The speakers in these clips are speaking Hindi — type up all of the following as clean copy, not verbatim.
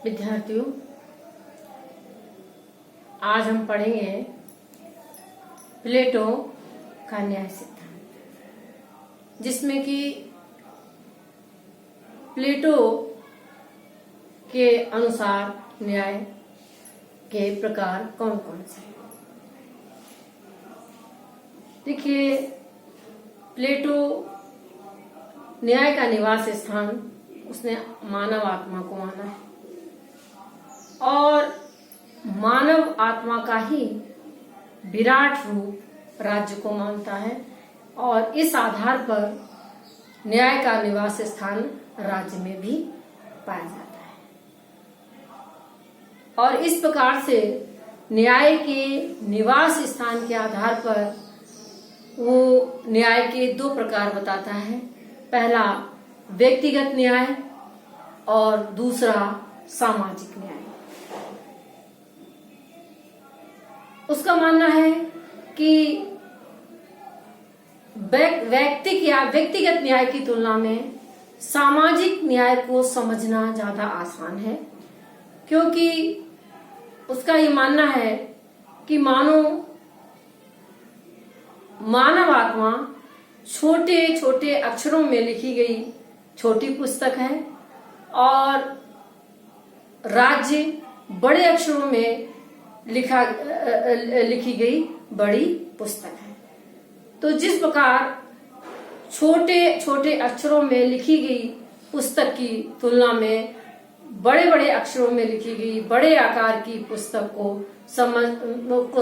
विद्यार्थियों, आज हम पढ़ेंगे प्लेटो का न्याय सिद्धांत, जिसमें कि प्लेटो के अनुसार न्याय के प्रकार कौन कौन से हैं। देखिए, प्लेटो न्याय का निवास स्थान उसने मानव आत्मा को माना है और मानव आत्मा का ही विराट रूप राज्य को मानता है और इस आधार पर न्याय का निवास स्थान राज्य में भी पाया जाता है। और इस प्रकार से न्याय के निवास स्थान के आधार पर वो न्याय के दो प्रकार बताता है। पहला व्यक्तिगत न्याय और दूसरा सामाजिक न्याय। उसका मानना है कि वैयक्तिक या व्यक्तिगत न्याय की तुलना में सामाजिक न्याय को समझना ज्यादा आसान है, क्योंकि उसका ये मानना है कि मानव आत्मा छोटे छोटे अक्षरों में लिखी गई छोटी पुस्तक है और राज्य बड़े अक्षरों में लिखी गई बड़ी पुस्तक है। तो जिस प्रकार छोटे छोटे अक्षरों में लिखी गई पुस्तक की तुलना में बड़े बड़े अक्षरों में लिखी गई बड़े आकार की पुस्तक को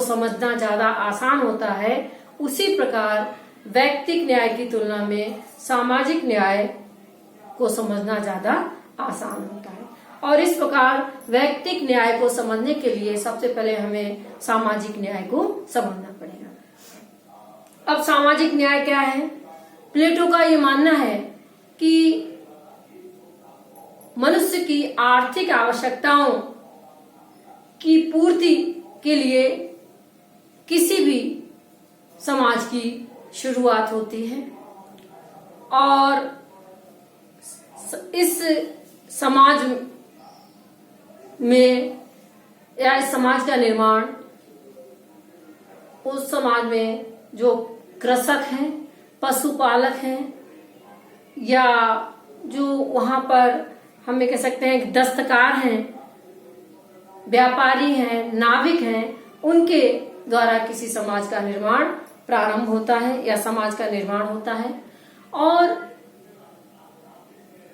समझना ज्यादा आसान होता है, उसी प्रकार व्यक्तिक न्याय की तुलना में सामाजिक न्याय को समझना ज्यादा आसान होता है। और इस प्रकार व्यक्तिक न्याय को समझने के लिए सबसे पहले हमें सामाजिक न्याय को समझना पड़ेगा। अब सामाजिक न्याय क्या है? प्लेटो का ये मानना है कि मनुष्य की आर्थिक आवश्यकताओं की पूर्ति के लिए किसी भी समाज की शुरुआत होती है और इस समाज में या इस समाज का निर्माण उस समाज में जो कृषक हैं, पशुपालक हैं या जो वहां पर हमें कह सकते हैं दस्तकार हैं, व्यापारी हैं, नाविक हैं, उनके द्वारा किसी समाज का निर्माण प्रारंभ होता है या समाज का निर्माण होता है। और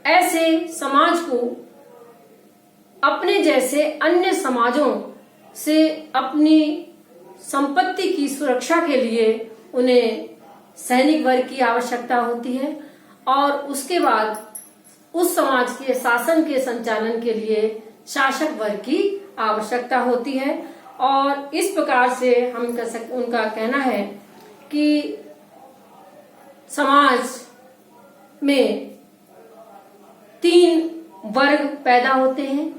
ऐसे समाज को अपने जैसे अन्य समाजों से अपनी संपत्ति की सुरक्षा के लिए उन्हें सैनिक वर्ग की आवश्यकता होती है और उसके बाद उस समाज के शासन के संचालन के लिए शासक वर्ग की आवश्यकता होती है। और इस प्रकार से हम कह सकते, उनका कहना है कि समाज में तीन वर्ग पैदा होते हैं।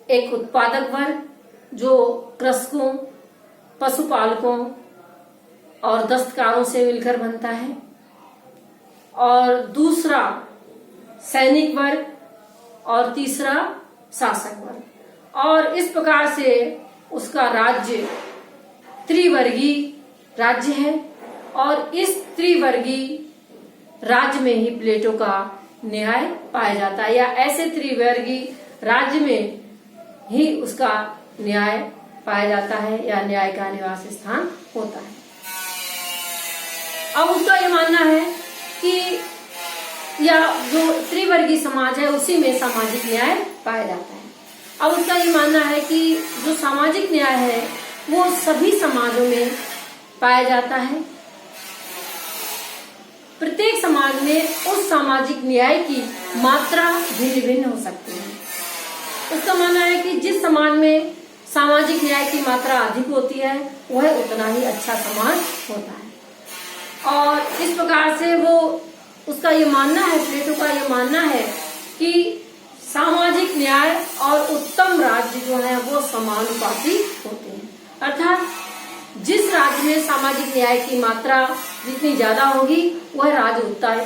एक उत्पादक वर्ग जो कृषकों, पशुपालकों और दस्तकारों से मिलकर बनता है, और दूसरा सैनिक वर्ग और तीसरा शासक वर्ग। और इस प्रकार से उसका राज्य त्रिवर्गीय राज्य है और इस त्रिवर्गीय राज्य में ही प्लेटो का न्याय पाया जाता है, या ऐसे त्रिवर्गीय राज्य में ही उसका न्याय पाया जाता है या न्याय का निवास स्थान होता है। अब उसका ये मानना है कि या जो त्रिवर्गीय समाज है उसी में सामाजिक न्याय पाया जाता है। अब उसका ये मानना है कि जो सामाजिक न्याय है वो सभी समाजों में पाया जाता है। प्रत्येक समाज में उस सामाजिक न्याय की मात्रा भिन्न भिन्न हो सकती है। उसका मानना है कि जिस समाज में सामाजिक न्याय की मात्रा अधिक होती है वह उतना ही अच्छा समाज होता है। और इस प्रकार से वो उसका ये मानना है, प्लेटो का ये मानना है कि सामाजिक न्याय और उत्तम राज्य जो है वो समानुपाती होते हैं। अर्थात जिस राज्य में सामाजिक न्याय की मात्रा जितनी ज्यादा होगी वह राज्य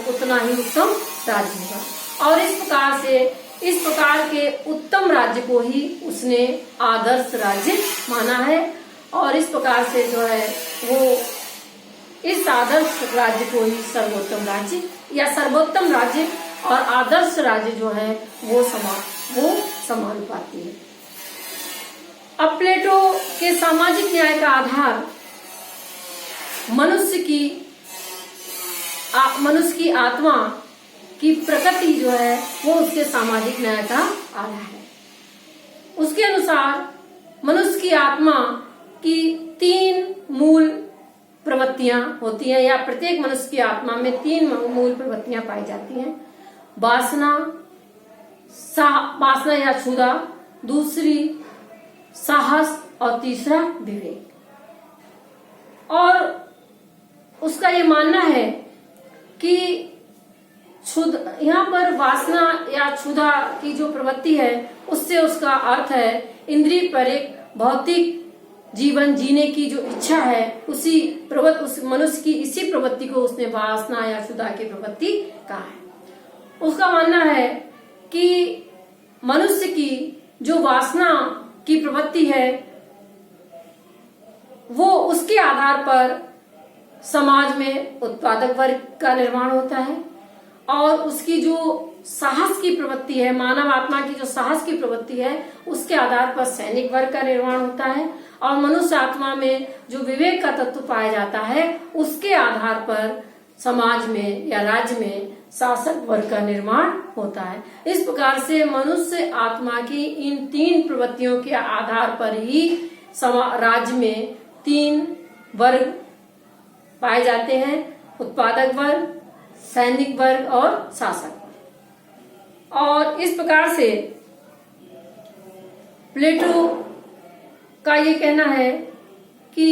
उतना ही उत्तम राज्य होगा। और इस प्रकार से इस प्रकार के उत्तम राज्य को ही उसने आदर्श राज्य माना है और इस प्रकार से जो है वो इस आदर्श राज्य को ही सर्वोत्तम राज्य या सर्वोत्तम राज्य और आदर्श राज्य जो है वो समानुपाती है। अब प्लेटो के सामाजिक न्याय का आधार मनुष्य की आत्मा की प्रकृति जो है वो उसके सामाजिक न्याय का आधार है। उसके अनुसार मनुष्य की आत्मा की 3 मूल प्रवृत्तियां होती हैं या प्रत्येक मनुष्य की आत्मा में 3 मूल प्रवृत्तियां पाई जाती हैं। वासना या क्षुधा, दूसरी साहस और तीसरा विवेक। और उसका ये मानना है कि यहाँ पर वासना या क्षुधा की जो प्रवृत्ति है उससे उसका अर्थ है इंद्रिय पर एक भौतिक जीवन जीने की जो इच्छा है उस मनुष्य की इसी प्रवृत्ति को उसने वासना या क्षुधा की प्रवृत्ति कहा है। उसका मानना है कि मनुष्य की जो वासना की प्रवृत्ति है वो उसके आधार पर समाज में उत्पादक वर्ग का निर्माण होता है और उसकी जो साहस की प्रवृत्ति है, मानव आत्मा की जो साहस की प्रवृत्ति है उसके आधार पर सैनिक वर्ग का निर्माण होता है और मनुष्य आत्मा में जो विवेक का तत्व पाया जाता है उसके आधार पर समाज में या राज्य में शासक वर्ग का निर्माण होता है। इस प्रकार से मनुष्य आत्मा की इन 3 प्रवृत्तियों के आधार पर ही राज्य में 3 वर्ग पाए जाते हैं, उत्पादक वर्ग, सैनिक वर्ग और शासक वर्ग। और इस प्रकार से प्लेटो का ये कहना है कि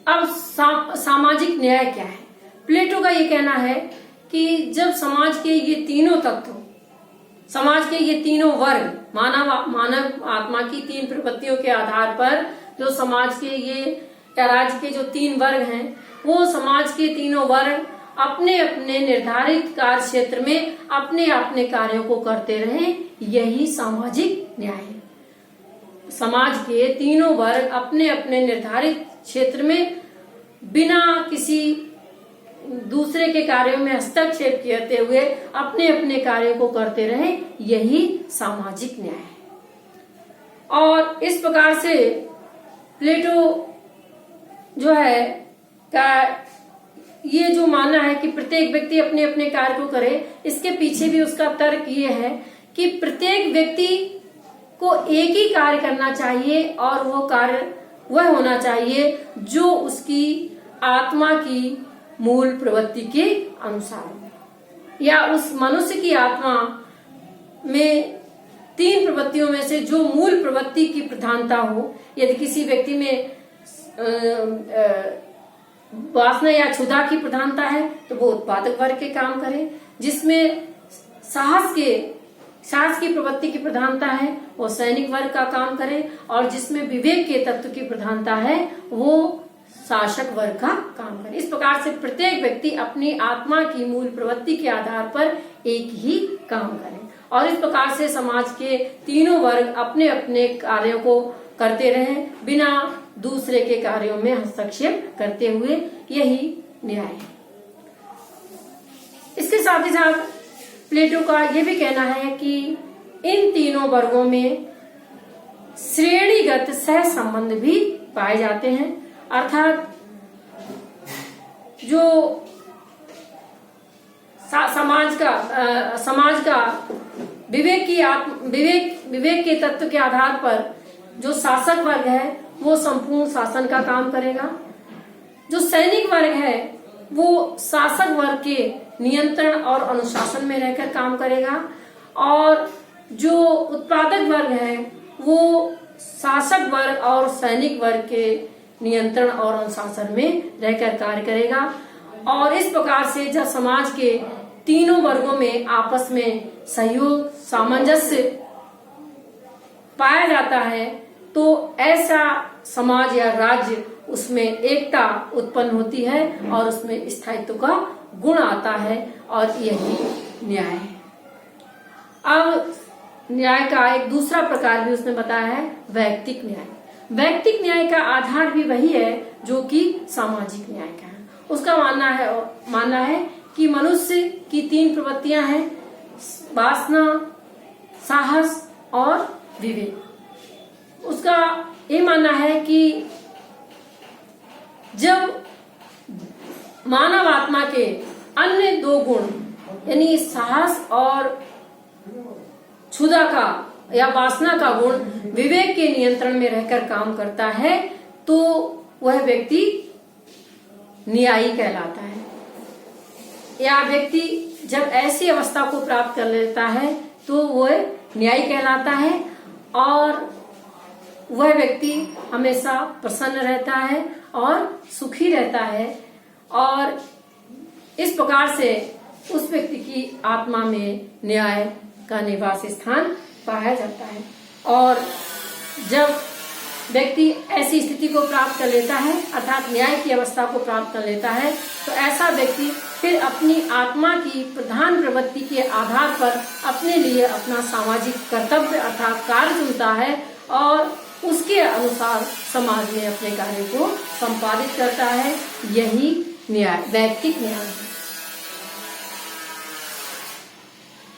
अब सामाजिक न्याय क्या है। प्लेटो का ये कहना है कि जब समाज के ये तीनों तत्व, समाज के ये तीनों वर्ग मानव आत्मा की 3 प्रवृत्तियों के आधार पर जो समाज के ये या राज्य के जो 3 वर्ग हैं वो समाज के तीनों वर्ग अपने अपने निर्धारित कार्य क्षेत्र में अपने अपने कार्यों को करते रहें, यही सामाजिक न्याय है। समाज के तीनों वर्ग अपने अपने निर्धारित क्षेत्र में बिना किसी दूसरे के कार्यों में हस्तक्षेप करते हुए अपने अपने कार्यों को करते रहें, यही सामाजिक न्याय है। और इस प्रकार से प्लेटो जो है का ये जो मानना है कि प्रत्येक व्यक्ति अपने अपने कार्य को करे, इसके पीछे भी उसका तर्क ये है कि प्रत्येक व्यक्ति को एक ही कार्य करना चाहिए और वो कार्य वह होना चाहिए जो उसकी आत्मा की मूल प्रवृत्ति के अनुसार या उस मनुष्य की आत्मा में 3 प्रवृत्तियों में से जो मूल प्रवृत्ति की प्रधानता हो। यदि किसी व्यक्ति में वासना या क्षुधा की प्रधानता है तो वो उत्पादक वर्ग के काम करे, जिसमें साहस की प्रवृत्ति की प्रधानता है वो सैनिक वर्ग का काम करे और जिसमें विवेक के तत्व की प्रधानता है वो शासक वर्ग का काम करे। इस प्रकार से प्रत्येक व्यक्ति अपनी आत्मा की मूल प्रवृत्ति के आधार पर एक ही काम करे और इस प्रकार से समाज के तीनों वर्ग अपने अपने कार्यों को करते रहें बिना दूसरे के कार्यों में हस्तक्षेप करते हुए, यही न्याय है। इसके साथ ही साथ प्लेटो का यह भी कहना है कि इन तीनों वर्गों में श्रेणीगत सह संबंध भी पाए जाते हैं, अर्थात जो समाज का विवेक के तत्व के आधार पर जो शासक वर्ग है वो संपूर्ण शासन का काम करेगा, जो सैनिक वर्ग है वो शासक वर्ग के नियंत्रण और अनुशासन में रहकर काम करेगा और जो उत्पादक वर्ग है वो शासक वर्ग और सैनिक वर्ग के नियंत्रण और अनुशासन में रहकर कार्य करेगा। और इस प्रकार से जब समाज के तीनों वर्गों में आपस में सहयोग सामंजस्य पाया जाता है तो ऐसा समाज या राज्य उसमें एकता उत्पन्न होती है और उसमें स्थायित्व का गुण आता है और यही न्याय है। अब न्याय का एक दूसरा प्रकार भी उसने बताया है, वैयक्तिक न्याय। वैयक्तिक न्याय का आधार भी वही है जो कि सामाजिक न्याय का है। उसका मानना है कि मनुष्य की 3 प्रवृत्तियां हैं, वासना, साहस और विवेक। उसका ये मानना है कि जब मानव आत्मा के अन्य 2 गुण यानी साहस और क्षुधा का या वासना का गुण विवेक के नियंत्रण में रहकर काम करता है तो वह व्यक्ति न्यायी कहलाता है। या व्यक्ति जब ऐसी अवस्था को प्राप्त कर लेता है तो वह न्यायी कहलाता है और वह व्यक्ति हमेशा प्रसन्न रहता है और सुखी रहता है और इस प्रकार से उस व्यक्ति की आत्मा में न्याय का निवास स्थान पाया जाता है। और जब व्यक्ति ऐसी स्थिति को प्राप्त कर लेता है अर्थात न्याय की अवस्था को प्राप्त कर लेता है तो ऐसा व्यक्ति फिर अपनी आत्मा की प्रधान प्रवृत्ति के आधार पर अपने लिए अपना सामाजिक कर्तव्य अर्थात कार्य चुनता है और उसके अनुसार समाज में अपने कार्य को संपादित करता है। यही न्याय, वैयक्तिक न्याय है।